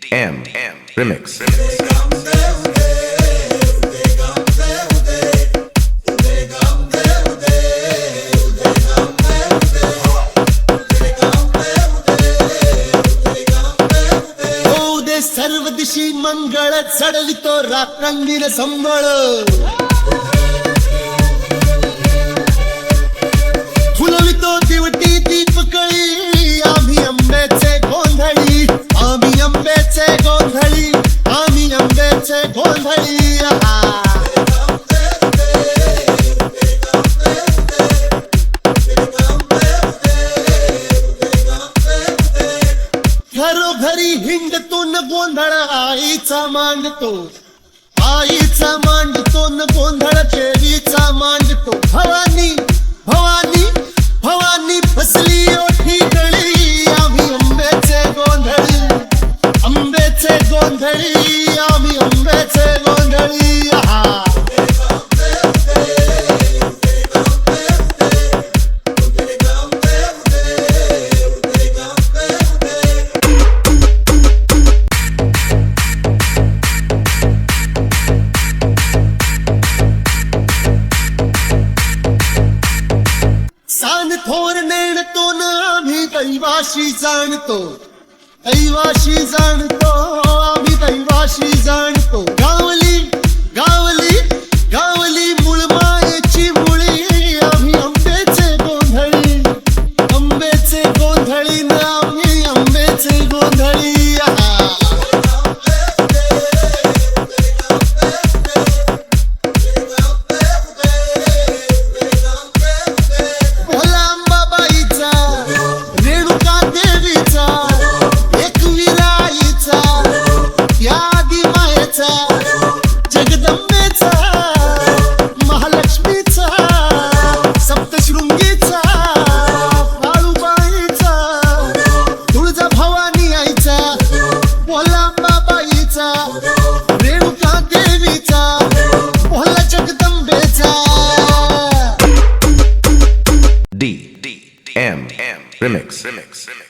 DM Remix. सर्व दिशी मंगळ चढवितो रात्रंगीन संबळ फुलवितो दिवटी दीपकळी आम्ही आंब्याचे गोंधळी आम्ही आंब्याचे गोंधळी आम्ही आंब्याचे गोंधळी घरोघरी हिंडतो न गोंधळ आईचा मांडतो आईचा मांडतो न गोंधळ देवीचा मांडतो भवानी भवानी भवानी फसली ओठी गळी आम्ही आंब्याचे गोंधळी आंब्याचे गोंधळी आम्ही आंब्याचे गोंधळी थोर नेणतो ना आम्ही दैवाशी जाणतो दैवाशी जाणतो आम्ही दैवाशी जाणतो गावली गावली गावली मूळ मायेची मुळी आम्ही आंब्याचे गोंधळी आंब्याचे गोंधळी ना आम्ही आंब्याचे गोंधळी DM Remix.